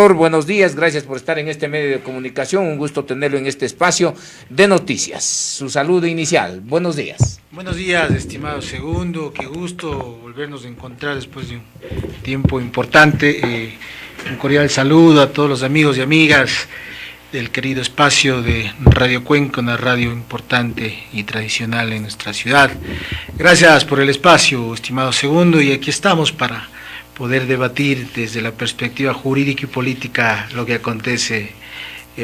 Buenos días, gracias por estar en este medio de comunicación, un gusto tenerlo en este espacio de noticias. Su saludo inicial, buenos días. Buenos días, estimado Segundo, qué gusto volvernos a encontrar después de un tiempo importante. Un cordial saludo a todos los amigos y amigas del querido espacio de Radio Cuenca, una radio importante y tradicional en nuestra ciudad. Gracias por el espacio, estimado Segundo, y aquí estamos para poder debatir desde la perspectiva jurídica y política lo que acontece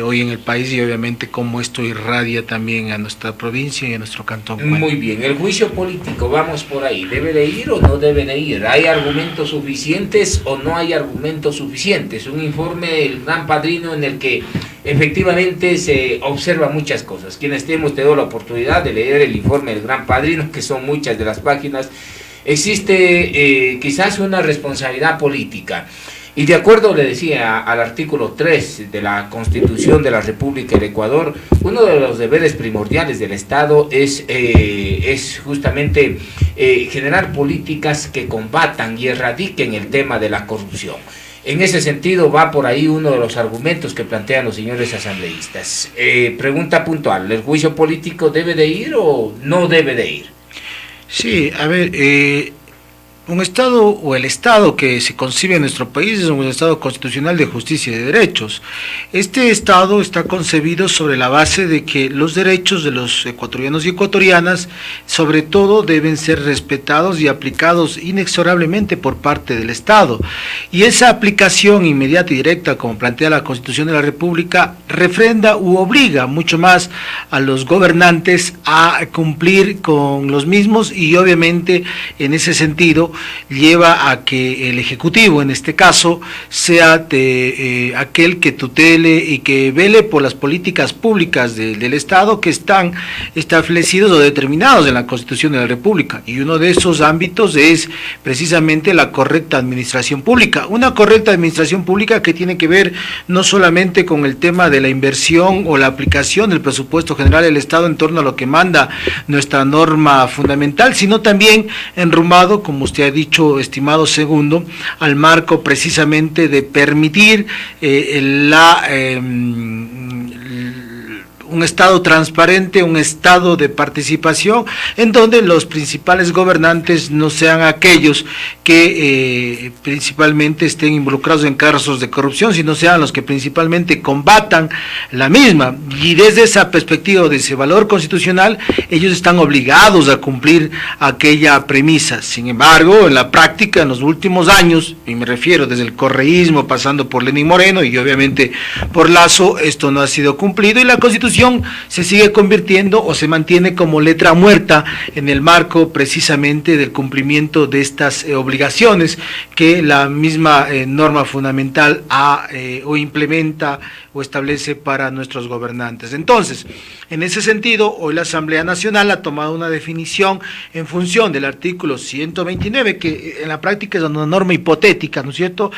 hoy en el país y obviamente cómo esto irradia también a nuestra provincia y a nuestro cantón. Muy bien, el juicio político, vamos por ahí, ¿debe de ir o no debe de ir? ¿Hay argumentos suficientes o no hay argumentos suficientes? Un informe del Gran Padrino en el que efectivamente se observan muchas cosas. Quienes hemos tenido la oportunidad de leer el informe del Gran Padrino, que son muchas de las páginas, existe quizás una responsabilidad política. Y de acuerdo, le decía, al artículo 3 de la Constitución de la República del Ecuador, uno de los deberes primordiales del Estado es justamente generar políticas que combatan y erradiquen el tema de la corrupción. En ese sentido va por ahí uno de los argumentos que plantean los señores asambleístas. Pregunta puntual, ¿el juicio político debe de ir o no debe de ir? Sí, a ver, un Estado o el Estado que se concibe en nuestro país es un Estado constitucional de justicia y de derechos. Este Estado está concebido sobre la base de que los derechos de los ecuatorianos y ecuatorianas, sobre todo, deben ser respetados y aplicados inexorablemente por parte del Estado. Y esa aplicación inmediata y directa, como plantea la Constitución de la República, refrenda u obliga mucho más a los gobernantes a cumplir con los mismos y obviamente en ese sentido lleva a que el Ejecutivo, en este caso, sea aquel que tutele y que vele por las políticas públicas del Estado que están establecidos o determinados en la Constitución de la República. Y uno de esos ámbitos es precisamente la correcta administración pública. Una correcta administración pública que tiene que ver no solamente con el tema de la inversión o la aplicación del presupuesto general del Estado en torno a lo que manda nuestra norma fundamental, sino también enrumbado, como usted ha dicho, estimado Segundo, al marco precisamente de permitir un Estado transparente, un Estado de participación, en donde los principales gobernantes no sean aquellos que principalmente estén involucrados en casos de corrupción, sino sean los que principalmente combatan la misma. Y desde esa perspectiva, de ese valor constitucional, ellos están obligados a cumplir aquella premisa. Sin embargo, en la práctica, en los últimos años, y me refiero desde el correísmo, pasando por Lenín Moreno y obviamente por Lazo, esto no ha sido cumplido y la Constitución se sigue convirtiendo o se mantiene como letra muerta en el marco precisamente del cumplimiento de estas obligaciones que la misma norma fundamental o implementa o establece para nuestros gobernantes. Entonces, en ese sentido, hoy la Asamblea Nacional ha tomado una definición en función del artículo 129, que en la práctica es una norma hipotética, ¿no es cierto?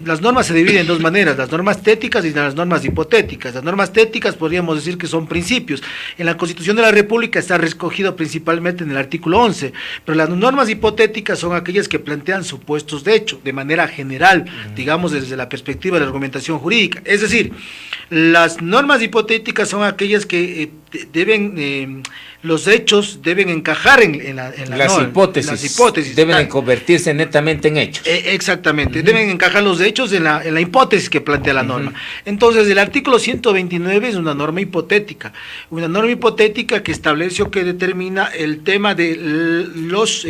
Las normas se dividen en dos maneras, las normas técnicas y las normas hipotéticas. Las normas técnicas podríamos decir que son principios. En la Constitución de la República está recogido principalmente en el artículo 11, pero las normas hipotéticas son aquellas que plantean supuestos de hecho, de manera general, digamos desde la perspectiva de la argumentación jurídica. Es decir, las normas hipotéticas son aquellas que deben, los hechos deben encajar en las hipótesis deben convertirse netamente en hechos. Exactamente, deben encajar los hechos en la hipótesis que plantea la norma. Entonces, el artículo 129 es una norma hipotética que establece o que determina el tema de los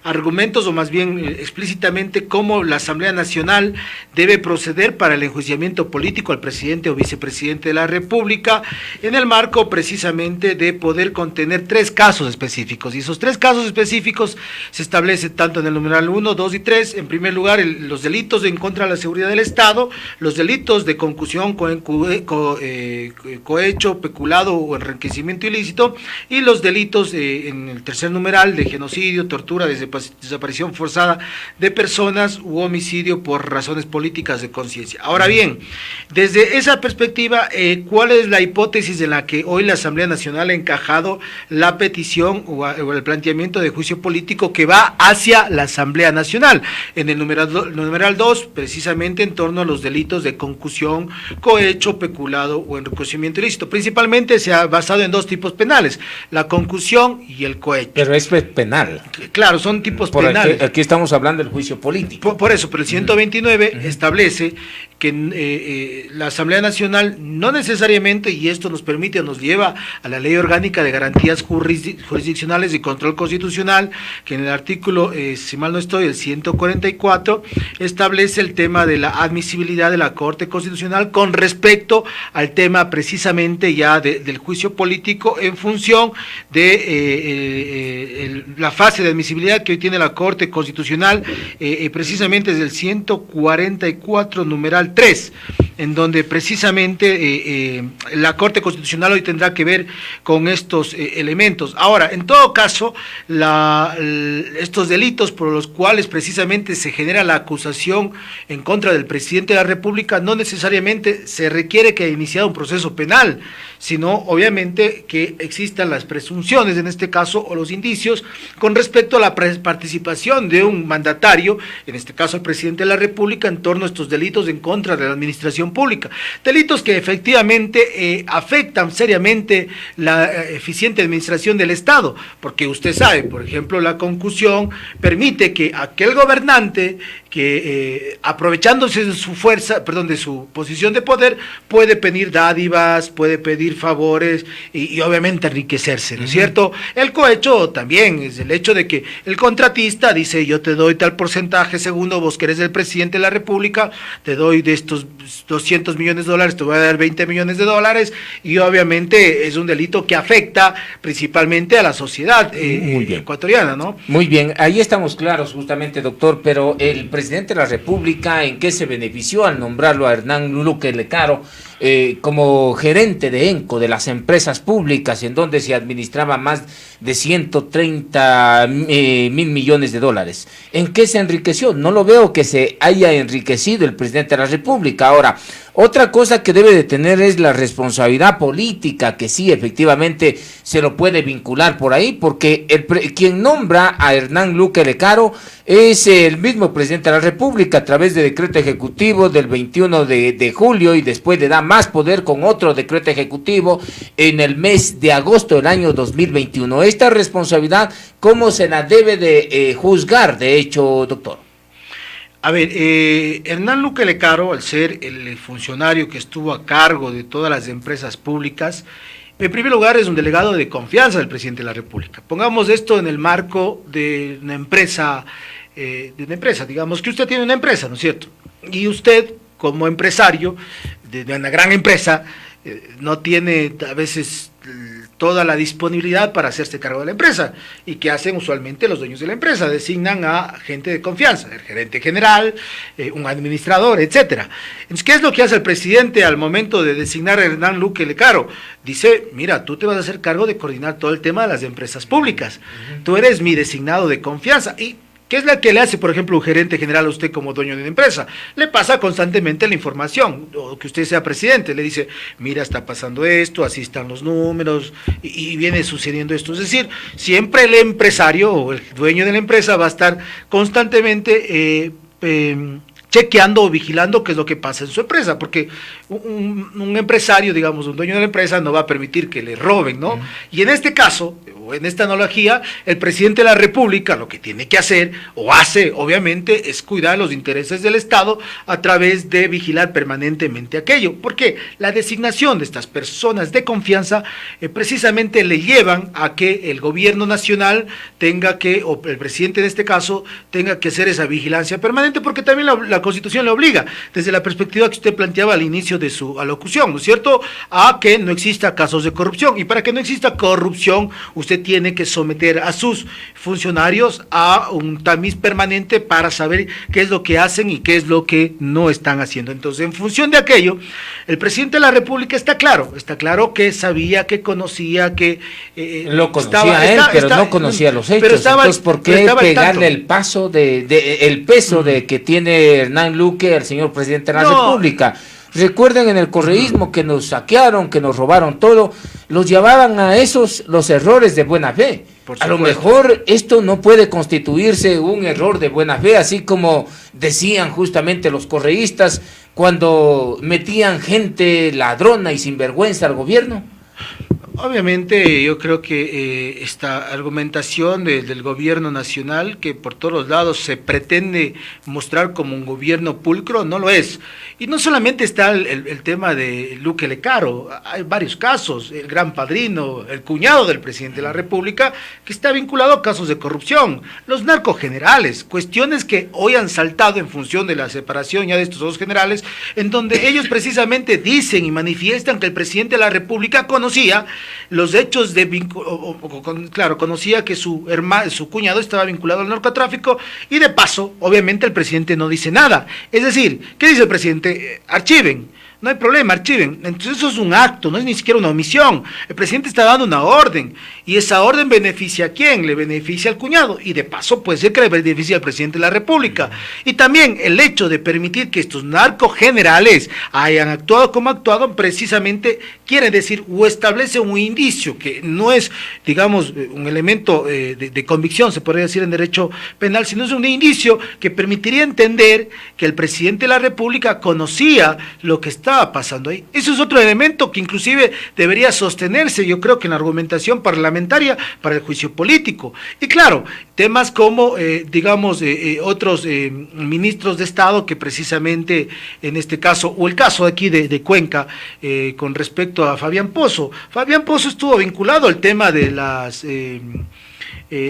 argumentos, o más bien explícitamente cómo la Asamblea Nacional debe proceder para el enjuiciamiento político al presidente o vicepresidente de la República, en el marco precisamente de poder contener 3 casos específicos, y esos 3 casos específicos se establece tanto en el numeral 1, 2 y 3, en primer lugar los delitos en contra de la seguridad del Estado, los delitos de concusión, cohecho, peculado o enriquecimiento ilícito, y los delitos en el tercer numeral de genocidio, tortura, desaparición forzada de personas u homicidio por razones políticas de conciencia. Ahora bien, desde esa perspectiva, ¿cuál es la hipótesis en la que hoy la la Asamblea Nacional ha encajado la petición o el planteamiento de juicio político que va hacia la Asamblea Nacional. En el numeral 2, precisamente en torno a los delitos de concusión, cohecho, peculado o enriquecimiento ilícito. Principalmente se ha basado en dos tipos penales, la concusión y el cohecho. Pero es penal. Claro, son tipos penales. Aquí estamos hablando del juicio político. Por eso, pero el 129 establece que la Asamblea Nacional no necesariamente, y esto nos permite o nos lleva a la Ley Orgánica de Garantías Jurisdiccionales y Control Constitucional, que en el artículo, si mal no estoy, el 144, establece el tema de la admisibilidad de la Corte Constitucional con respecto al tema precisamente ya del juicio político en función de la fase de admisibilidad que hoy tiene la Corte Constitucional, precisamente desde el 144, numeral 3, en donde precisamente la Corte Constitucional hoy tendrá que ver con estos elementos. Ahora, en todo caso, estos delitos por los cuales precisamente se genera la acusación en contra del presidente de la República, no necesariamente se requiere que haya iniciado un proceso penal, sino obviamente que existan las presunciones, en este caso, o los indicios, con respecto a la participación de un mandatario, en este caso el presidente de la República, en torno a estos delitos en contra de la administración pública. Delitos que efectivamente afectan seriamente la eficiente administración del Estado, porque usted sabe, por ejemplo, la concusión permite que aquel gobernante que aprovechándose de su fuerza, de su posición de poder, puede pedir dádivas, puede pedir favores y obviamente enriquecerse, ¿no es cierto? El cohecho también es el hecho de que el contratista dice: yo te doy tal porcentaje, segundo, vos que eres el presidente de la República, te doy de estos 200 millones de dólares, te voy a dar 20 millones de dólares, y obviamente es un delito que afecta principalmente a la sociedad ecuatoriana, ¿no? Muy bien, ahí estamos claros justamente, doctor, pero el presidente de la República, ¿en qué se benefició al nombrarlo a Hernán Luque Lecaro como gerente de ENCO, de las empresas públicas, en donde se administraba más de 130 mil millones de dólares? ¿En qué se enriqueció? No lo veo que se haya enriquecido el presidente de la República. Ahora, otra cosa que debe de tener es la responsabilidad política, que sí, efectivamente, se lo puede vincular por ahí, porque quien nombra a Hernán Luque Lecaro es el mismo presidente de la República, a través de decreto ejecutivo del 21 de julio, y después le da más poder con otro decreto ejecutivo en el mes de agosto del año 2021. Esta responsabilidad, ¿cómo se la debe de juzgar, de hecho, doctor? A ver, Hernán Luque Lecaro, al ser el funcionario que estuvo a cargo de todas las empresas públicas, en primer lugar es un delegado de confianza del presidente de la República. Pongamos esto en el marco de una empresa, digamos que usted tiene una empresa, ¿no es cierto? Y usted, como empresario de una gran empresa, no tiene a veces toda la disponibilidad para hacerse cargo de la empresa. ¿Y qué hacen usualmente los dueños de la empresa? Designan a gente de confianza, el gerente general, un administrador, etcétera. Entonces, ¿qué es lo que hace el presidente al momento de designar a Hernán Luque Lecaro? Dice: mira, tú te vas a hacer cargo de coordinar todo el tema de las empresas públicas. Tú eres mi designado de confianza. ¿Y qué es la que le hace, por ejemplo, un gerente general a usted como dueño de una empresa? Le pasa constantemente la información, o que usted sea presidente, le dice: mira, está pasando esto, así están los números, y viene sucediendo esto. Es decir, siempre el empresario o el dueño de la empresa va a estar constantemente chequeando o vigilando qué es lo que pasa en su empresa, porque un empresario, digamos, un dueño de la empresa no va a permitir que le roben, ¿no? Y en este caso, o en esta analogía, el presidente de la República lo que tiene que hacer, o hace, obviamente, es cuidar los intereses del Estado a través de vigilar permanentemente aquello, porque la designación de estas personas de confianza precisamente le llevan a que el gobierno nacional tenga que, o el presidente en este caso, tenga que hacer esa vigilancia permanente, porque también la Constitución le obliga, desde la perspectiva que usted planteaba al inicio de su alocución, ¿no es cierto?, a que no exista casos de corrupción, y para que no exista corrupción, usted tiene que someter a sus funcionarios a un tamiz permanente para saber qué es lo que hacen y qué es lo que no están haciendo. Entonces, en función de aquello, el presidente de la República está claro que sabía, que conocía, que lo conocía él, pero no conocía los hechos. Entonces, ¿por qué pegarle el peso de que tiene Hernán Luque al señor presidente de la República? Recuerden en el correísmo que nos saquearon, que nos robaron todo, los llamaban a esos los errores de buena fe. A lo mejor esto no puede constituirse un error de buena fe, así como decían justamente los correístas cuando metían gente ladrona y sinvergüenza al gobierno. Obviamente yo creo que esta argumentación del gobierno nacional, que por todos los lados se pretende mostrar como un gobierno pulcro, no lo es. Y no solamente está el tema de Luque Lecaro, hay varios casos, el gran padrino, el cuñado del presidente de la República, que está vinculado a casos de corrupción, los narcogenerales, cuestiones que hoy han saltado en función de la separación ya de estos dos generales, en donde ellos precisamente dicen y manifiestan que el presidente de la República conocía los hechos de claro, conocía que su cuñado estaba vinculado al narcotráfico y de paso, obviamente el presidente no dice nada. Es decir, ¿qué dice el presidente? Archiven. No hay problema, archiven. Entonces eso es un acto, no es ni siquiera una omisión. El presidente está dando una orden, y esa orden beneficia a quién, le beneficia al cuñado, y de paso puede ser que le beneficie al presidente de la República. Y también el hecho de permitir que estos narcogenerales hayan actuado como actuado, precisamente quiere decir o establece un indicio que no es, digamos, un elemento de convicción, se podría decir en derecho penal, sino es un indicio que permitiría entender que el presidente de la República conocía lo que estaba pasando ahí. Eso es otro elemento que inclusive debería sostenerse, yo creo que en la argumentación parlamentaria para el juicio político. Y claro, temas como, digamos, otros ministros de Estado que precisamente en este caso, o el caso aquí de Cuenca, con respecto a Fabián Pozo. Fabián Pozo estuvo vinculado al tema de las...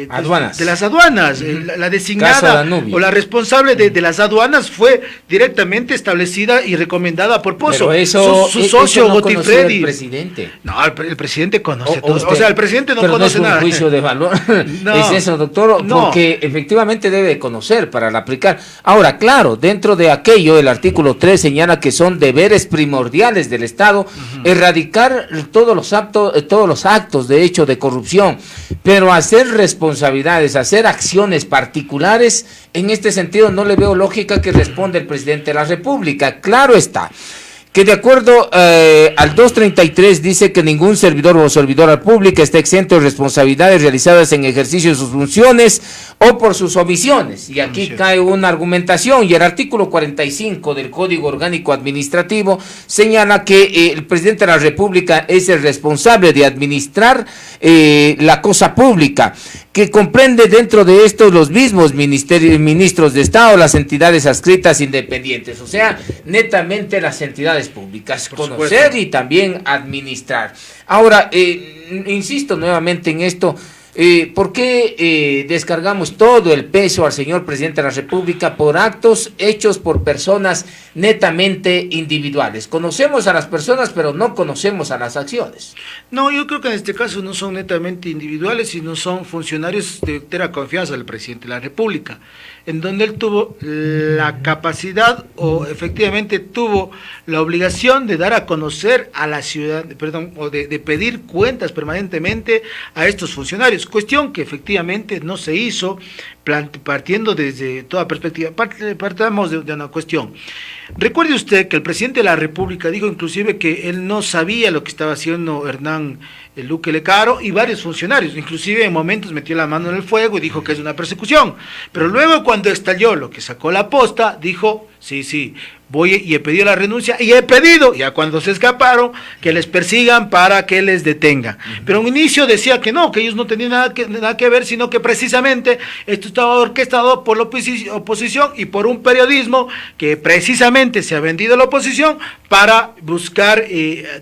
aduanas. De las aduanas, la designada o la responsable de las aduanas fue directamente establecida y recomendada por Pozo. Pero eso, su socio no Gotifredi. El presidente. No, el presidente conoce todo. O sea, el presidente no pero conoce no es un nada. Juicio de valor. No, es eso, doctor, no. Porque efectivamente debe conocer para aplicar. Ahora, claro, dentro de aquello, el artículo 3 señala que son deberes primordiales del Estado erradicar todos los actos de hecho de corrupción, pero hacer responsabilidades, hacer acciones particulares, en este sentido no le veo lógica que responda el presidente de la República. Claro está que de acuerdo al 233 dice que ningún servidor o servidora pública está exento de responsabilidades realizadas en ejercicio de sus funciones o por sus omisiones. Y aquí cae una argumentación, y el artículo 45 del Código Orgánico Administrativo señala que el presidente de la República es el responsable de administrar la cosa pública, que comprende dentro de esto los mismos ministros de Estado, las entidades adscritas independientes, o sea, netamente las entidades públicas, conocer y también administrar. Ahora, insisto nuevamente en esto, ¿por qué descargamos todo el peso al señor presidente de la República por actos hechos por personas netamente individuales? Conocemos a las personas, pero no conocemos a las acciones. No, yo creo que en este caso no son netamente individuales, sino son funcionarios de entera confianza del presidente de la República, en donde él tuvo la capacidad o efectivamente tuvo la obligación de dar a conocer a la ciudad, o de pedir cuentas permanentemente a estos funcionarios, cuestión que efectivamente no se hizo, partiendo desde toda perspectiva. Partamos de una cuestión. Recuerde usted que el presidente de la República dijo inclusive que él no sabía lo que estaba haciendo Hernán Luque Lecaro y varios funcionarios, inclusive en momentos metió la mano en el fuego y dijo que es una persecución, pero luego cuando estalló lo que sacó la posta, dijo, sí, voy y he pedido la renuncia y he pedido, ya cuando se escaparon, que les persigan para que les detengan. Pero en un inicio decía que no, que ellos no tenían nada que ver, sino que precisamente esto estaba orquestado por la oposición y por un periodismo que precisamente se ha vendido a la oposición para buscar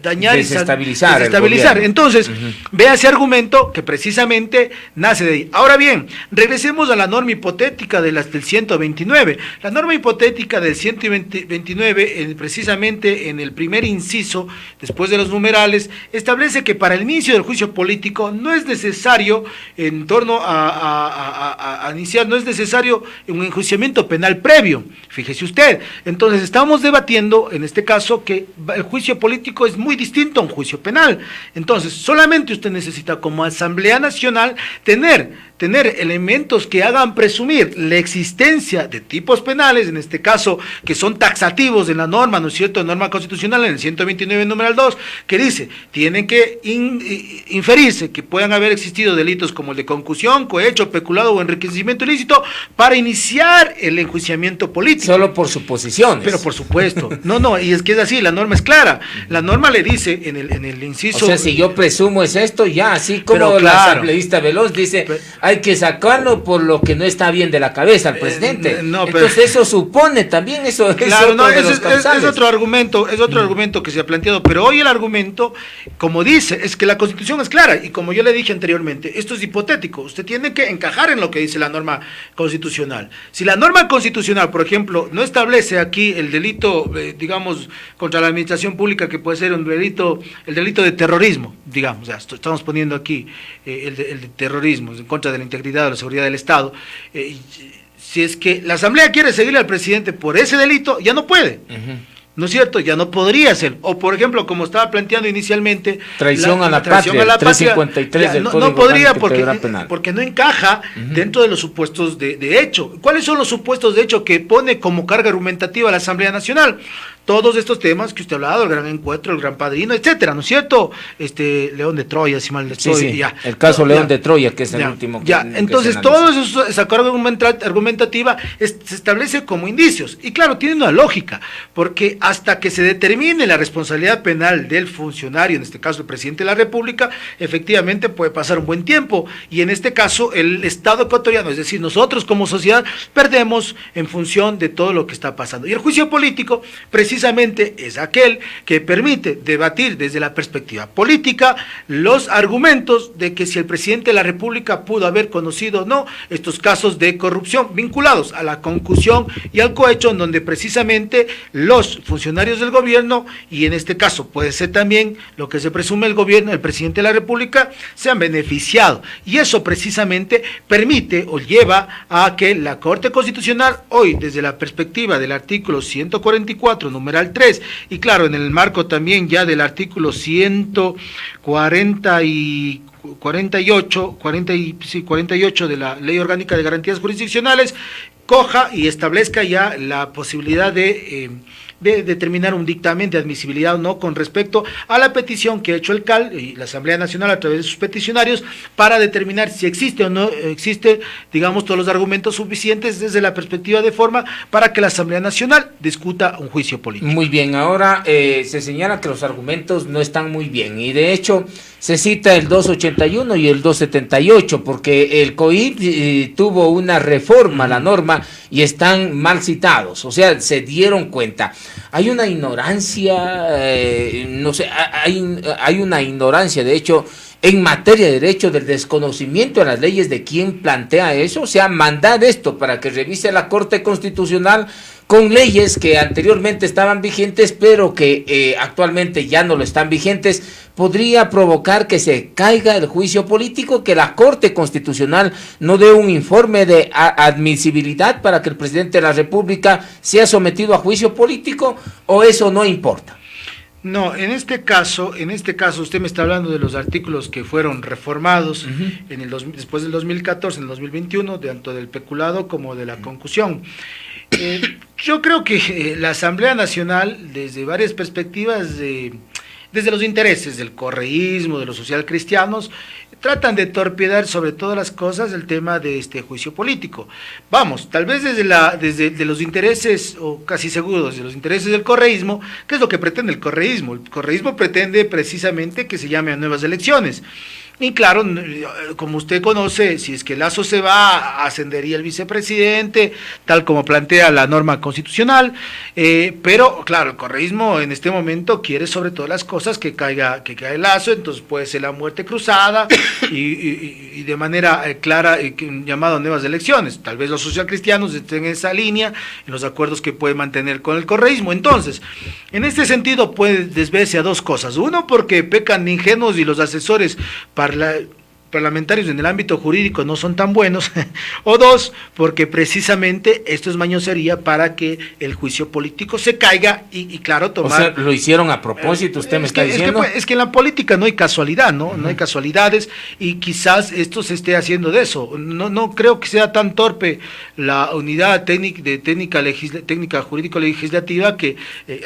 dañar desestabilizar. Entonces, vea ese argumento que precisamente nace de ahí. Ahora bien, regresemos a la norma hipotética del 129. La norma hipotética del 129, precisamente en el primer inciso, después de los numerales, establece que para el inicio del juicio político no es necesario, en torno a iniciar, no es necesario un enjuiciamiento penal previo. Fíjese usted, entonces estamos debatiendo, en este caso, que el juicio político es muy distinto a un juicio penal. Entonces, solamente usted necesita como Asamblea Nacional tener tener elementos que hagan presumir la existencia de tipos penales, en este caso, que son taxativos en la norma, ¿no es cierto?, norma constitucional en el 129 numeral 2, que dice, tienen que inferirse que puedan haber existido delitos como el de concusión, cohecho, peculado o enriquecimiento ilícito para iniciar el enjuiciamiento político. Solo por suposiciones. Pero por supuesto, no, y es que es así, la norma es clara, la norma le dice en el inciso... O sea, si yo presumo es esto, ya, así como pero, la claro, asambleísta Veloz dice, hay que sacarlo por lo que no está bien de la cabeza al presidente. Entonces eso supone también, eso claro, es otro argumento, argumento que se ha planteado, pero hoy el argumento, como dice, es que la Constitución es clara, y como yo le dije anteriormente, esto es hipotético, usted tiene que encajar en lo que dice la norma constitucional. Si la norma constitucional, por ejemplo, no establece aquí el delito, digamos, contra la administración pública, que puede ser un delito, el delito de terrorismo, digamos, ya estamos poniendo aquí el de terrorismo, en contra de la integridad o la seguridad del Estado, si es que la Asamblea quiere seguirle al presidente por ese delito, ya no puede. ¿No es cierto? Ya no podría ser. O, por ejemplo, como estaba planteando inicialmente... Traición a la patria, 353 del Código no podría Penal. porque no encaja dentro de los supuestos de hecho. ¿Cuáles son los supuestos de hecho que pone como carga argumentativa la Asamblea Nacional? Todos estos temas que usted ha hablado, el gran encuentro, el gran padrino, etcétera, ¿no es cierto? León de Troya, si mal no estoy. Sí, ya. El caso León de Troya, que es el último. Entonces, todo eso, esa carga argumentativa se establece como indicios. Y claro, tiene una lógica, porque hasta que se determine la responsabilidad penal del funcionario, en este caso el presidente de la República, efectivamente puede pasar un buen tiempo. Y en este caso, el Estado ecuatoriano, es decir, nosotros como sociedad, perdemos en función de todo lo que está pasando. Y el juicio político, precisamente es aquel que permite debatir desde la perspectiva política los argumentos de que si el presidente de la República pudo haber conocido o no estos casos de corrupción vinculados a la concusión y al cohecho, en donde precisamente los funcionarios del gobierno, y en este caso puede ser también lo que se presume el gobierno, el presidente de la República, se han beneficiado, y eso precisamente permite o lleva a que la Corte Constitucional hoy, desde la perspectiva del artículo 144, numeral 3, y claro, en el marco también ya del artículo 48 de la Ley Orgánica de Garantías Jurisdiccionales, coja y establezca ya la posibilidad de determinar un dictamen de admisibilidad o no con respecto a la petición que ha hecho el CAL y la Asamblea Nacional a través de sus peticionarios para determinar si existe o no existe, digamos, todos los argumentos suficientes desde la perspectiva de forma para que la Asamblea Nacional discuta un juicio político. Muy bien, ahora se señala que los argumentos no están muy bien, y de hecho se cita el 281 y el 278, porque el COIP tuvo una reforma a la norma y están mal citados, o sea, se dieron cuenta. Hay una ignorancia, no sé, hay una ignorancia, de hecho, en materia de derecho, del desconocimiento de las leyes de quien plantea eso, o sea, mandar esto para que revise la Corte Constitucional con leyes que anteriormente estaban vigentes, pero que actualmente ya no lo están vigentes, podría provocar que se caiga el juicio político, que la Corte Constitucional no dé un informe de admisibilidad para que el presidente de la República sea sometido a juicio político, o eso no importa. No, en este caso usted me está hablando de los artículos que fueron reformados después del 2014, en el 2021, tanto del peculado como de la concusión. Yo creo que la Asamblea Nacional, desde varias perspectivas, desde los intereses del correísmo, de los socialcristianos, tratan de torpedear sobre todas las cosas el tema de este juicio político. Vamos, tal vez desde los intereses, o casi seguros, de los intereses del correísmo. ¿Qué es lo que pretende el correísmo? El correísmo pretende precisamente que se llame a nuevas elecciones. Y claro, como usted conoce, si es que Lasso se va, ascendería el vicepresidente, tal como plantea la norma constitucional, pero claro, el correísmo en este momento quiere sobre todas las cosas que caiga Lasso, entonces puede ser la muerte cruzada y de manera clara un llamado a nuevas elecciones. Tal vez los socialcristianos estén en esa línea, en los acuerdos que puede mantener con el correísmo. Entonces, en este sentido puede desverse a dos cosas. Uno, porque pecan de ingenuos y los asesores parlamentarios en el ámbito jurídico no son tan buenos, o dos, porque precisamente esto es mañosería para que el juicio político se caiga y claro, tomar... O sea, lo hicieron a propósito, usted me está diciendo. Es que en la política no hay casualidad, ¿no? No hay casualidades y quizás esto se esté haciendo de eso. No creo que sea tan torpe la unidad técnica jurídico-legislativa que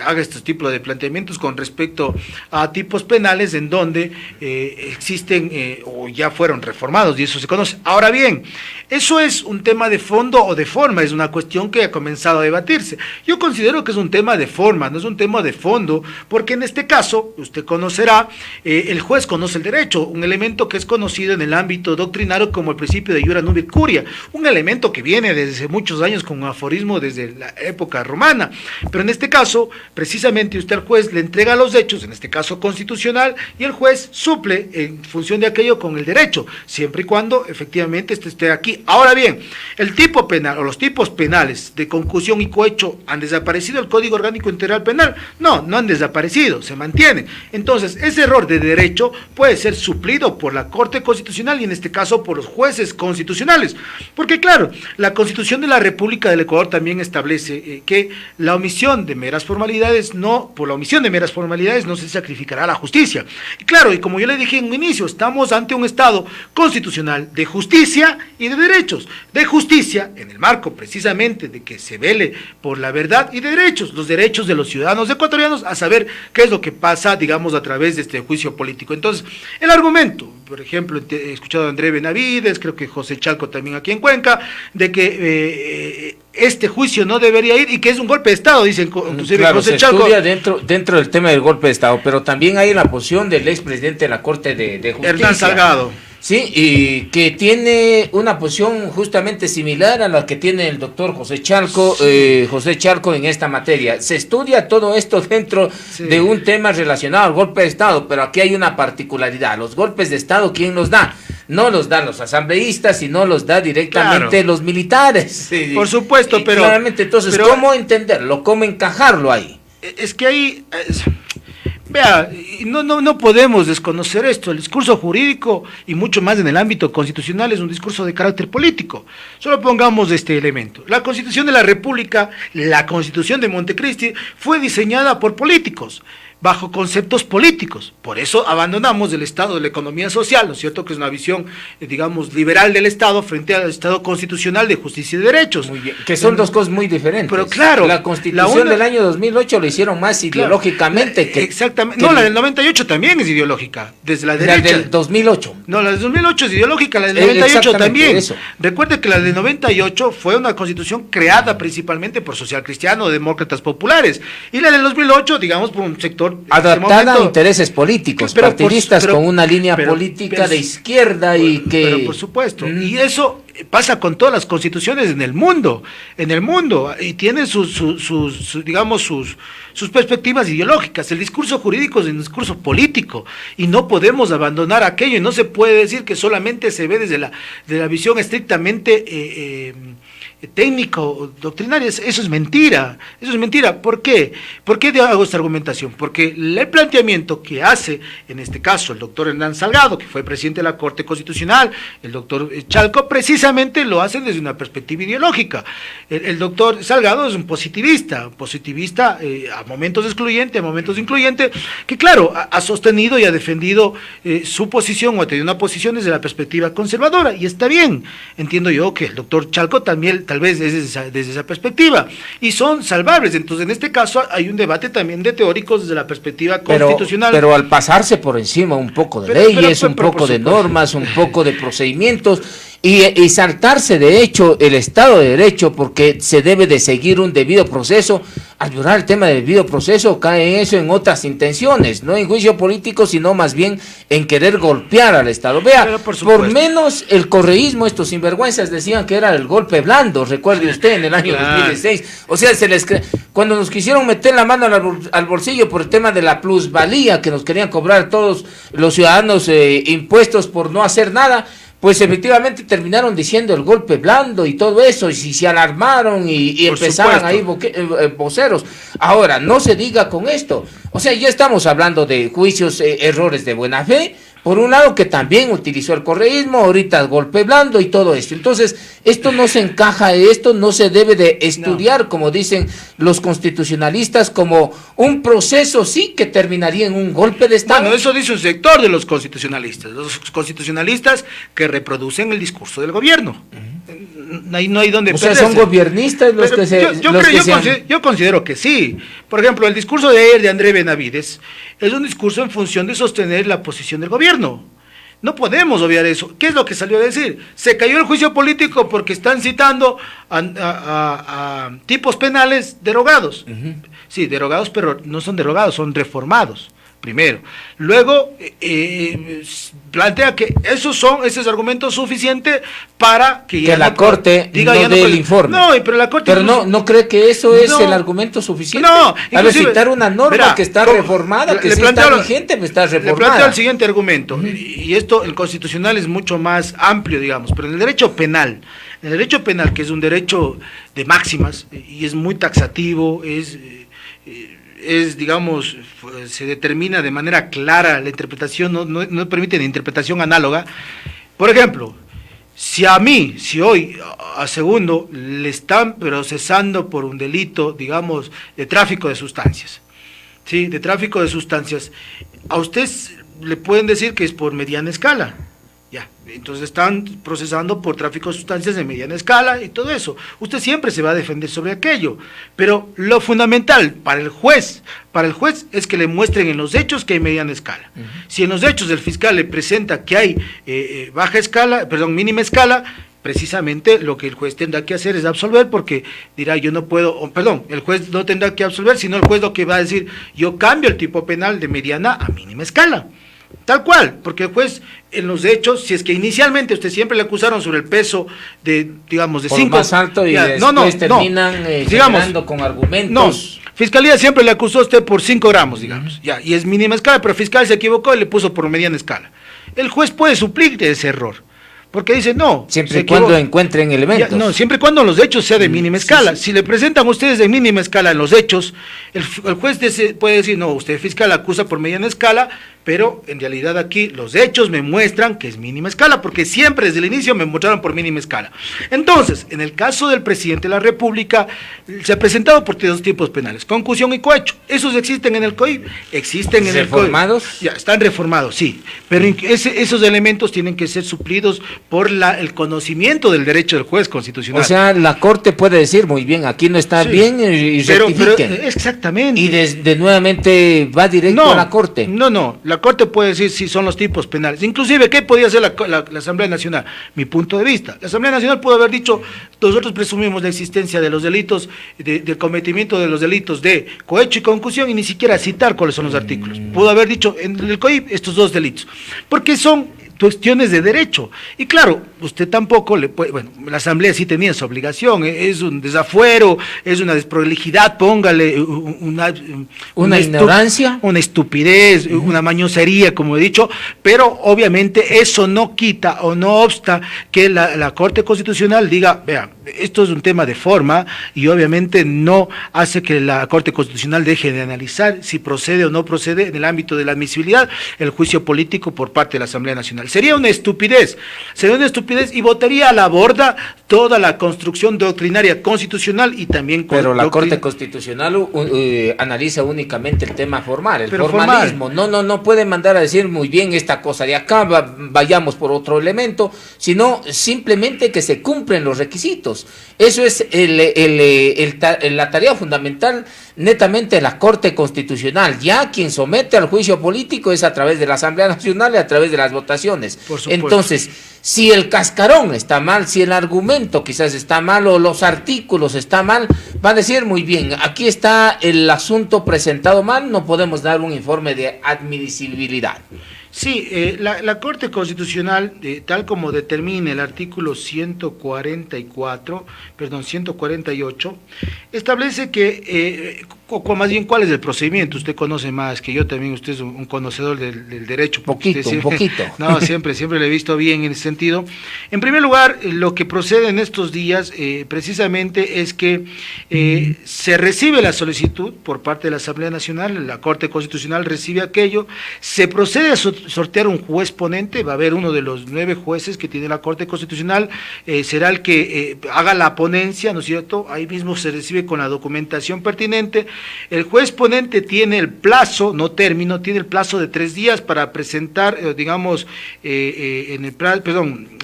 haga este tipo de planteamientos con respecto a tipos penales en donde existen o ya fueron reformados y eso se conoce. Ahora bien, eso es un tema de fondo o de forma, es una cuestión que ha comenzado a debatirse. Yo considero que es un tema de forma, no es un tema de fondo, porque en este caso, usted conocerá, el juez conoce el derecho, un elemento que es conocido en el ámbito doctrinario como el principio de iura nubit curia, un elemento que viene desde muchos años con un aforismo desde la época romana, pero en este caso, precisamente usted al juez le entrega los hechos, en este caso constitucional, y el juez suple en función de aquello con el derecho, siempre y cuando efectivamente esté aquí. Ahora bien, el tipo penal o los tipos penales de concusión y cohecho han desaparecido del Código Orgánico Integral Penal. No han desaparecido, se mantienen. Entonces, ese error de derecho puede ser suplido por la Corte Constitucional y en este caso por los jueces constitucionales. Porque claro, la Constitución de la República del Ecuador también establece que la omisión de meras formalidades por la omisión de meras formalidades no se sacrificará la justicia. Y claro, y como yo le dije en un inicio, estamos ante un Estado constitucional de justicia y de derechos. De justicia en el marco precisamente de que se vele por la verdad y de derechos, los derechos de los ciudadanos ecuatorianos a saber qué es lo que pasa, digamos, a través de este juicio político. Entonces, el argumento, por ejemplo, he escuchado a André Benavides, creo que José Chalco también aquí en Cuenca, de que este juicio no debería ir y que es un golpe de Estado, dicen inclusive claro, José se Chalco. Estudia dentro del tema del golpe de Estado, pero también hay la posición del expresidente de la Corte de Justicia, Hernán Salgado. Sí, y que tiene una posición justamente similar a la que tiene el doctor José Chalco, en esta materia. Se estudia todo esto dentro de un tema relacionado al golpe de Estado, pero aquí hay una particularidad. Los golpes de Estado, ¿quién los da? No los dan los asambleístas, sino los da directamente los militares. Por supuesto, pero... Claramente, entonces, ¿cómo entenderlo? ¿Cómo encajarlo ahí? Es que ahí... Vea, no podemos desconocer esto. El discurso jurídico, y mucho más en el ámbito constitucional, es un discurso de carácter político. Solo pongamos este elemento. La Constitución de la República, la Constitución de Montecristi, fue diseñada por políticos, bajo conceptos políticos. Por eso abandonamos el Estado de la economía social, ¿no es cierto?, que es una visión, digamos, liberal del Estado frente al Estado constitucional de justicia y derechos. Muy bien, que son dos cosas muy diferentes. Pero claro, la Constitución del año 2008 lo hicieron más ideológicamente que... Exactamente, no, la del 98 también es ideológica, desde la derecha. La del 2008. No, la del 2008 es ideológica, la del 98 también. Eso. Recuerde que la del 98 fue una constitución creada principalmente por socialcristianos, demócratas populares, y la del 2008, digamos, por un sector adaptada a intereses políticos, partidistas con una línea política de izquierda y que... Pero por supuesto, y eso pasa con todas las constituciones en el mundo, y tiene sus perspectivas ideológicas. El discurso jurídico es un discurso político, y no podemos abandonar aquello, y no se puede decir que solamente se ve desde la visión estrictamente técnico, doctrinaria. Eso es mentira, ¿por qué? ¿Por qué hago esta argumentación? Porque el planteamiento que hace, en este caso, el doctor Hernán Salgado, que fue presidente de la Corte Constitucional, el doctor Chalco, precisamente lo hacen desde una perspectiva ideológica. El doctor Salgado es un positivista a momentos excluyente, a momentos incluyente, que claro, ha sostenido y ha defendido su posición, o ha tenido una posición desde la perspectiva conservadora, y está bien. Entiendo yo que el doctor Chalco también tal vez desde esa perspectiva, y son salvables. Entonces, en este caso hay un debate también de teóricos desde la perspectiva constitucional. Pero al pasarse por encima un poco de leyes, un poco de normas, un poco de procedimientos, y saltarse de hecho el Estado de Derecho, porque se debe de seguir un debido proceso. Al violar el tema del debido proceso, cae eso en otras intenciones, no en juicio político, sino más bien en querer golpear al Estado. Vea, por menos el correísmo, estos sinvergüenzas decían que era el golpe blando, recuerde usted, en el año 2016. O sea, cuando nos quisieron meter la mano al bolsillo por el tema de la plusvalía, que nos querían cobrar todos los ciudadanos impuestos por no hacer nada, pues efectivamente terminaron diciendo el golpe blando y todo eso, y se alarmaron y empezaban ahí voceros. Ahora, no se diga con esto. O sea, ya estamos hablando de juicios, errores de buena fe, por un lado que también utilizó el correísmo, ahorita golpe blando y todo esto. Entonces, esto no se encaja, esto no se debe de estudiar, como dicen los constitucionalistas, como un proceso sí que terminaría en un golpe de Estado. Bueno, eso dice un sector de los constitucionalistas que reproducen el discurso del gobierno. Ahí no hay donde perderse. Son gobiernistas los que se... Yo considero que sí. Por ejemplo, el discurso de ayer de André Benavides es un discurso en función de sostener la posición del gobierno. No podemos obviar eso. ¿Qué es lo que salió a decir? Se cayó el juicio político porque están citando a tipos penales derogados. Sí, derogados, pero no son derogados, son reformados. Primero. Luego, plantea que ese es argumento suficiente para que la Corte diga, no dé el informe. No, pero la Corte... Pero no cree que eso es el argumento suficiente. No, al citar una norma que está reformada, que sí está vigente, está reformada. Le planteo el siguiente argumento, y esto, el constitucional es mucho más amplio, digamos, pero en el derecho penal, que es un derecho de máximas, y es muy taxativo, digamos, se determina de manera clara la interpretación, no permite la interpretación análoga. Por ejemplo, si hoy a Segundo le están procesando por un delito, digamos, de tráfico de sustancias, ¿sí? De tráfico de sustancias, a usted le pueden decir que es por mediana escala. Ya, entonces están procesando por tráfico de sustancias de mediana escala y todo eso. Usted siempre se va a defender sobre aquello, pero lo fundamental para el juez es que le muestren en los hechos que hay mediana escala. Si en los hechos el fiscal le presenta que hay mínima escala, precisamente lo que el juez tendrá que hacer es absolver, porque dirá yo no puedo, el juez no tendrá que absolver, sino el juez lo que va a decir, yo cambio el tipo penal de mediana a mínima escala. Tal cual, porque el juez en los hechos, si es que inicialmente usted siempre le acusaron sobre el peso de, digamos, de 5... más alto y después terminan generando con argumentos... No, Fiscalía siempre le acusó a usted por 5 gramos, digamos, ya, y es mínima escala, pero el fiscal se equivocó y le puso por mediana escala. El juez puede suplir ese error, porque dice no. Siempre y cuando encuentren elementos. Siempre y cuando los hechos sean de mínima escala. Sí. Si le presentan ustedes de mínima escala en los hechos, el juez puede decir, no, usted fiscal acusa por mediana escala, pero en realidad aquí los hechos me muestran que es mínima escala, porque siempre desde el inicio me mostraron por mínima escala. Entonces, en el caso del presidente de la República, se ha presentado por 2 tipos penales, concusión y cohecho. ¿Esos existen en el COIP? Existen en el COIP. ¿Reformados? Ya, están reformados, sí, pero esos elementos tienen que ser suplidos por el conocimiento del derecho del juez constitucional. O sea, la Corte puede decir, muy bien, aquí no está bien y rectifiquen. Pero exactamente. Y nuevamente va directo a la Corte. No, la Corte puede decir si son los tipos penales. Inclusive, ¿qué podía hacer la Asamblea Nacional? Mi punto de vista. La Asamblea Nacional pudo haber dicho, nosotros presumimos la existencia de los delitos, del cometimiento de los delitos de cohecho y concusión, y ni siquiera citar cuáles son los artículos. Pudo haber dicho en el COIP estos 2 delitos. Porque son cuestiones de derecho. Y claro, usted tampoco le puede, la Asamblea sí tenía esa obligación, es un desafuero, es una desprolijidad, póngale una ignorancia, una estupidez, una mañosería, como he dicho, pero obviamente eso no quita o no obsta que la Corte Constitucional diga, vea, esto es un tema de forma, y obviamente no hace que la Corte Constitucional deje de analizar si procede o no procede en el ámbito de la admisibilidad el juicio político por parte de la Asamblea Nacional. Sería una estupidez y botaría a la borda toda la construcción doctrinaria constitucional y también... Pero la Corte Constitucional analiza únicamente el tema formal, el formalismo. No puede mandar a decir muy bien esta cosa de acá, vayamos por otro elemento, sino simplemente que se cumplen los requisitos. Eso es la tarea fundamental netamente de la Corte Constitucional. Ya quien somete al juicio político es a través de la Asamblea Nacional y a través de las votaciones. Entonces, si el cascarón está mal, si el argumento quizás está mal o los artículos están mal, va a decir muy bien, aquí está el asunto presentado mal, no podemos dar un informe de admisibilidad. Sí, la Corte Constitucional, tal como determina el artículo 148, establece que, más bien, ¿cuál es el procedimiento? Usted conoce más que yo también, usted es un conocedor del derecho. Un poquito. No, siempre le he visto bien en ese sentido. En primer lugar, lo que procede en estos días, precisamente, es que se recibe la solicitud por parte de la Asamblea Nacional, la Corte Constitucional recibe aquello, se procede sortear un juez ponente, va a haber uno de los 9 jueces que tiene la Corte Constitucional, será el que haga la ponencia, ¿no es cierto? Ahí mismo se recibe con la documentación pertinente. El juez ponente tiene el plazo, no término, tiene el plazo de 3 días para presentar,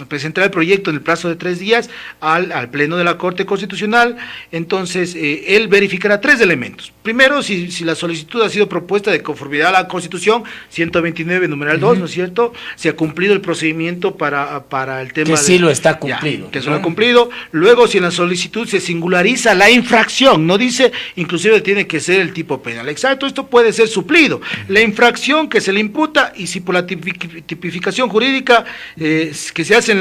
presentar el proyecto en el plazo de 3 días al Pleno de la Corte Constitucional. Entonces, él verificará 3 elementos. Primero, si la solicitud ha sido propuesta de conformidad a la Constitución, 129, numeral 2, ¿no es cierto? Se ha cumplido el procedimiento para el tema que sí lo está cumplido. Que se lo ha cumplido. Luego, si en la solicitud se singulariza la infracción, no dice, inclusive tiene que ser el tipo penal. Exacto, esto puede ser suplido. La infracción que se le imputa, y si por la tipificación jurídica que se hace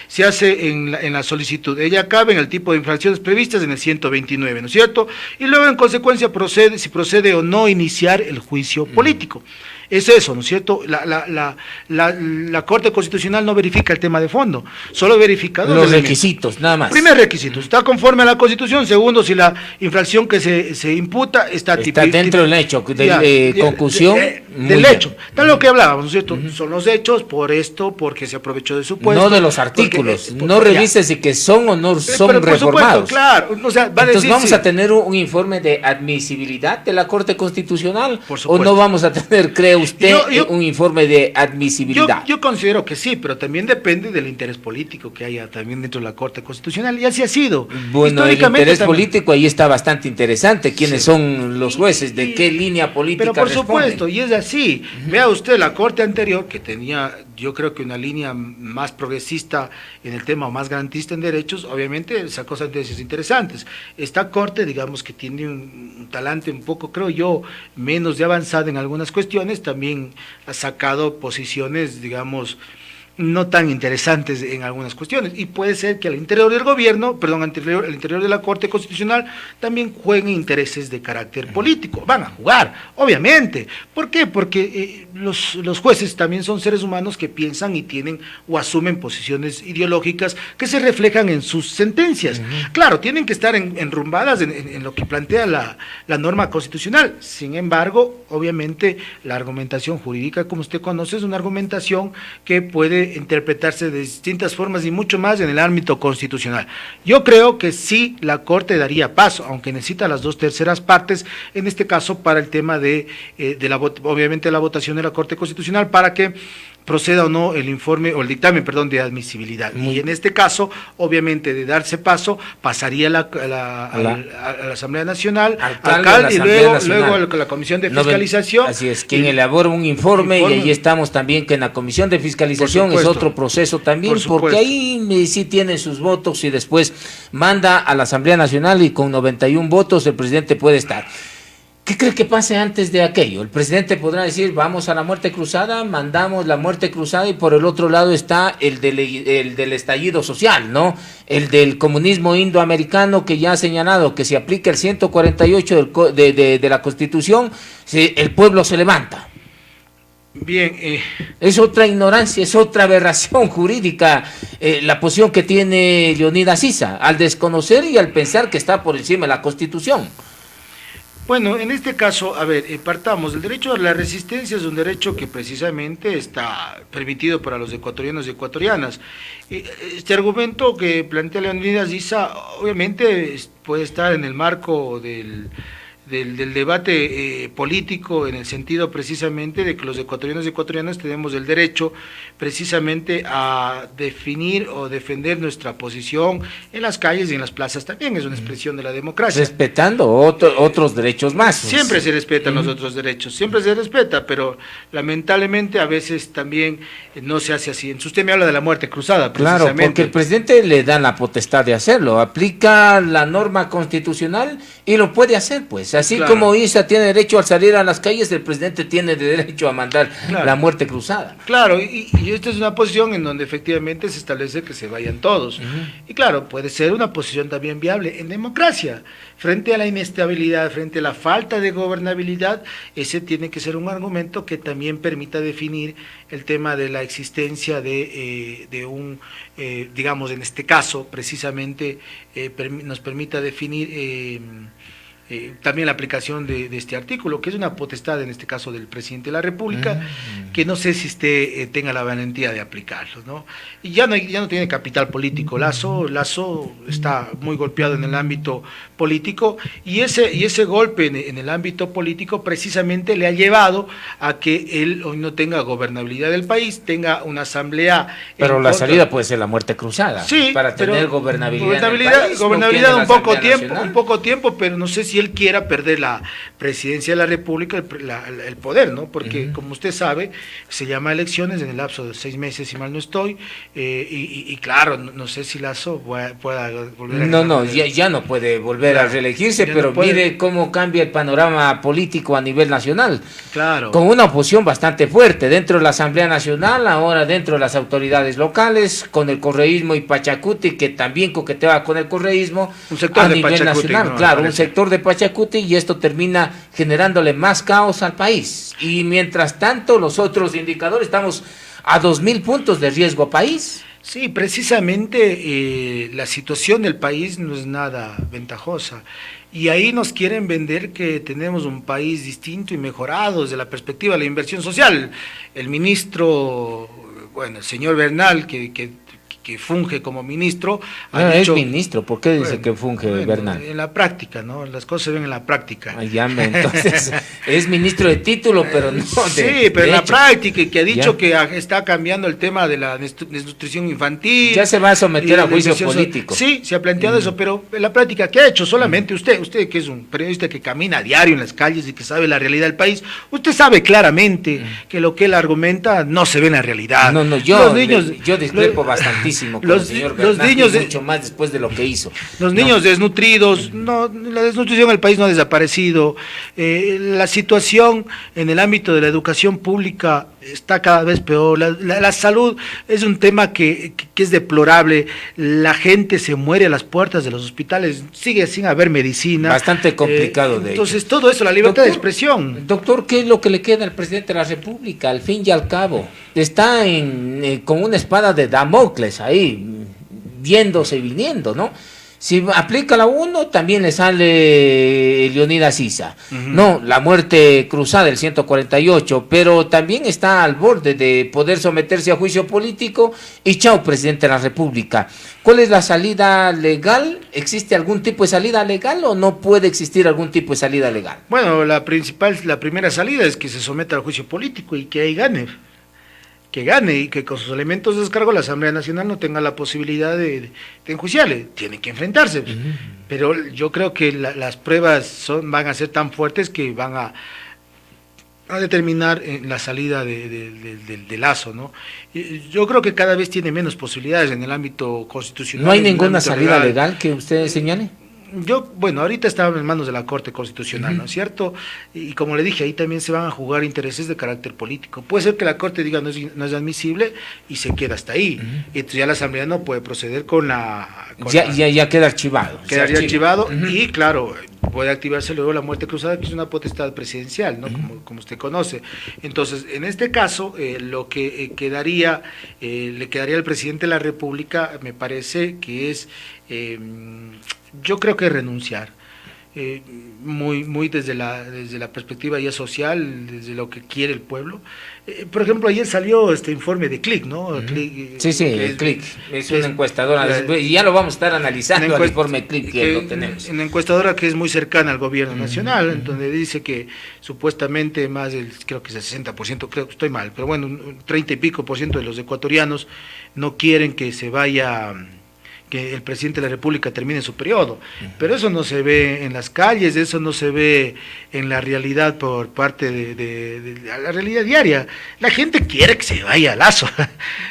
se hace en la solicitud, ella cabe en el tipo de infracciones previstas en el 129, ¿no es cierto? Y luego, en consecuencia, si procede o no iniciar el juicio político. Es eso, ¿no es cierto? La Corte Constitucional no verifica el tema de fondo, solo verifica los requisitos, nada más. Primer requisito, está conforme a la Constitución. Segundo, si la infracción que se imputa está dentro del hecho, conclusión del hecho. Tal lo que hablábamos, ¿no es cierto? Son los hechos, por esto, porque se aprovechó de su puesto. No de los artículos, no revises si que son o no son reformados. Supuesto, claro, o sea, entonces vamos a tener un informe de admisibilidad de la Corte Constitucional, o no vamos a tener, creo usted, un informe de admisibilidad. Yo considero que sí, pero también depende del interés político que haya también dentro de la Corte Constitucional, y así ha sido. Bueno, el interés político ahí está bastante interesante. ¿Quiénes son los jueces? ¿De qué línea política Pero por responden? supuesto, y es así. Vea usted, la Corte anterior, que tenía, yo creo que una línea más progresista en el tema, o más garantista en derechos, obviamente sacó sentencias interesantes. Esta Corte, digamos que tiene un talante un poco, creo yo, menos de avanzada en algunas cuestiones, también ha sacado posiciones, digamos, no tan interesantes en algunas cuestiones, y puede ser que al interior del gobierno, al interior de la Corte Constitucional, también jueguen intereses de carácter político. Van a jugar, obviamente. ¿Por qué? Porque los jueces también son seres humanos que piensan y tienen o asumen posiciones ideológicas que se reflejan en sus sentencias. Claro, tienen que estar enrumbadas en lo que plantea la norma constitucional. Sin embargo, obviamente, la argumentación jurídica, como usted conoce, es una argumentación que puede interpretarse de distintas formas y mucho más en el ámbito constitucional. Yo creo que sí la Corte daría paso, aunque necesita las 2/3 partes, en este caso para el tema obviamente la votación de la Corte Constitucional, para que proceda o no el informe o el dictamen, de admisibilidad. Y en este caso, obviamente, de darse paso, pasaría a la Asamblea Nacional, alcalde, y luego a la Comisión de Fiscalización. Así es, quien elabora un informe, y ahí estamos también, que en la Comisión de Fiscalización es otro proceso también, porque ahí sí tiene sus votos y después manda a la Asamblea Nacional, y con 91 votos el presidente puede estar. ¿Qué cree que pase antes de aquello? El presidente podrá decir, vamos a la muerte cruzada, mandamos la muerte cruzada, y por el otro lado está el del estallido social, ¿no? El del comunismo indoamericano, que ya ha señalado que si aplica el 148 de la Constitución, el pueblo se levanta. Bien, es otra ignorancia, es otra aberración jurídica la posición que tiene Leonidas Issa, al desconocer y al pensar que está por encima de la Constitución. Bueno, en este caso, a ver, partamos. El derecho a la resistencia es un derecho que precisamente está permitido para los ecuatorianos y ecuatorianas. Este argumento que plantea Leonidas Issa, obviamente puede estar en el marco del debate político, en el sentido precisamente de que los ecuatorianos y ecuatorianas tenemos el derecho precisamente a definir o defender nuestra posición en las calles y en las plazas. También es una expresión de la democracia. Respetando otros derechos más. Siempre se respetan los otros derechos, siempre se respeta, pero lamentablemente a veces también no se hace así. Usted me habla de la muerte cruzada, precisamente. Claro, porque el presidente le da la potestad de hacerlo, aplica la norma constitucional y lo puede hacer, pues. Así como Issa tiene derecho a salir a las calles, el presidente tiene derecho a mandar la muerte cruzada. Claro, y esta es una posición en donde efectivamente se establece que se vayan todos. Y claro, puede ser una posición también viable en democracia. Frente a la inestabilidad, frente a la falta de gobernabilidad, ese tiene que ser un argumento que también permita definir el tema de la existencia de un, digamos, en este caso, precisamente, nos permita definir también la aplicación de este artículo, que es una potestad en este caso del presidente de la República, que no sé si usted tenga la valentía de aplicarlo, ¿no? Y ya no tiene capital político Lasso está muy golpeado en el ámbito político, y ese golpe en el ámbito político precisamente le ha llevado a que él hoy no tenga gobernabilidad del país, tenga una asamblea. Pero la salida puede ser la muerte cruzada, sí, para tener gobernabilidad. Gobernabilidad un poco tiempo, pero no sé si él quiera perder la presidencia de la República, el poder, ¿no? Porque como usted sabe, se llama elecciones en el lapso de 6 meses, si mal no estoy, y claro, no sé si Lasso pueda volver a... ya no puede volver a reelegirse, pero mire cómo cambia el panorama político a nivel nacional. Claro. Con una oposición bastante fuerte dentro de la Asamblea Nacional, ahora dentro de las autoridades locales, con el correísmo y Pachacuti, que también coqueteaba con el correísmo a nivel nacional. ¿No? Claro, un sector de Pachacuti, y esto termina generándole más caos al país. Y mientras tanto, los otros indicadores, estamos a 2.000 puntos de riesgo país. Sí, precisamente la situación del país no es nada ventajosa, y ahí nos quieren vender que tenemos un país distinto y mejorado desde la perspectiva de la inversión social. El ministro, bueno, el señor Bernal, que funge como ministro. Es ministro, ¿por qué dice que funge Bernal? En la práctica, ¿no? Las cosas se ven en la práctica. Entonces, es ministro de título, pero no sí, pero en la práctica, y que ha dicho que está cambiando el tema de la desnutrición infantil. Ya se va a someter a juicio político. Sí, se ha planteado eso, pero en la práctica, ¿qué ha hecho? Solamente usted que es un periodista que camina a diario en las calles y que sabe la realidad del país, usted sabe claramente que lo que él argumenta no se ve en la realidad. Yo discrepo bastantísimo con el señor Bernal, mucho más después de lo que hizo. Los niños desnutridos, la desnutrición en el país no ha desaparecido. La situación en el ámbito de la educación pública está cada vez peor. La salud es un tema que es deplorable. La gente se muere a las puertas de los hospitales, sigue sin haber medicina. Bastante complicado de entonces, todo eso, la libertad de expresión. Doctor, ¿qué es lo que le queda al presidente de la República? Al fin y al cabo, está con una espada de Damocles ahí, viéndose y viniendo, ¿no? Si aplica la 1, también le sale Leonidas Issa. No, la muerte cruzada, el 148, pero también está al borde de poder someterse a juicio político y chao, presidente de la República. ¿Cuál es la salida legal? ¿Existe algún tipo de salida legal o no puede existir algún tipo de salida legal? Bueno, la primera salida es que se someta al juicio político y que ahí gane. Que gane, y que con sus elementos de descargo la Asamblea Nacional no tenga la posibilidad de enjuiciarle, tiene que enfrentarse. Pero yo creo que las pruebas van a ser tan fuertes que van a determinar la salida de Lasso, ¿no? Yo creo que cada vez tiene menos posibilidades en el ámbito constitucional. ¿No hay ninguna salida legal que usted señale? Ahorita está en manos de la Corte Constitucional, ¿no es cierto? Y como le dije, ahí también se van a jugar intereses de carácter político. Puede ser que la Corte diga no es admisible y se queda hasta ahí. Y entonces ya la Asamblea no puede proceder con la... Ya queda archivado. Quedaría archivado y, claro, puede activarse luego la muerte cruzada, que es una potestad presidencial, ¿no? Como usted conoce. Entonces, en este caso, lo que le quedaría al presidente de la República, me parece que es... yo creo que renunciar, muy desde la perspectiva ya social, desde lo que quiere el pueblo. Por ejemplo, ayer salió este informe de CLIC, ¿no? CLIC es una encuestadora, y ya lo vamos a estar analizando, el informe CLIC que lo tenemos. Una encuestadora que es muy cercana al gobierno nacional, en donde dice que supuestamente más del, creo que es el 60%, creo que estoy mal, pero bueno, 30 y pico % de los ecuatorianos no quieren que se vaya... que el presidente de la República termine su periodo, pero eso no se ve en las calles, eso no se ve en la realidad por parte de la realidad diaria. La gente quiere que se vaya a Lasso,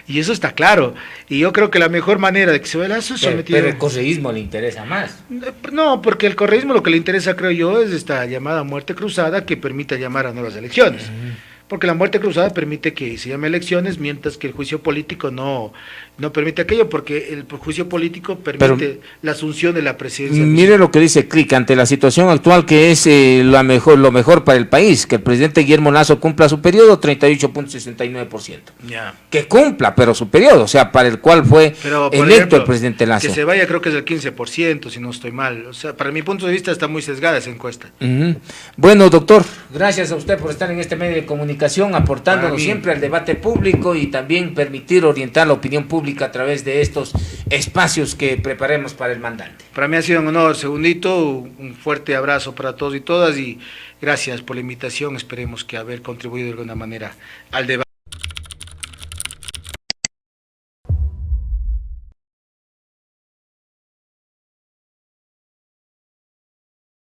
y eso está claro, y yo creo que la mejor manera de que se vaya a Lasso es sometido... Pero el correísmo le interesa más. No, porque el correísmo lo que le interesa, creo yo, es esta llamada muerte cruzada que permita llamar a nuevas elecciones. porque la muerte cruzada permite que se llame elecciones, mientras que el juicio político no permite aquello, porque el juicio político permite la asunción de la presidencia. Mire lo que dice CLIC, ante la situación actual que es lo mejor para el país, que el presidente Guillermo Lasso cumpla su periodo, 38.69%. Ya. Que cumpla, pero su periodo, o sea, para el cual fue electo el presidente Lasso. Que se vaya, creo que es del 15%, si no estoy mal. O sea, para mi punto de vista está muy sesgada esa encuesta. Bueno, doctor. Gracias a usted por estar en este medio de comunicación, aportándonos siempre al debate público y también permitir orientar la opinión pública a través de estos espacios que preparemos para el mandante. Para mí ha sido un honor, Segundito, un fuerte abrazo para todos y todas y gracias por la invitación, esperemos que haber contribuido de alguna manera al debate.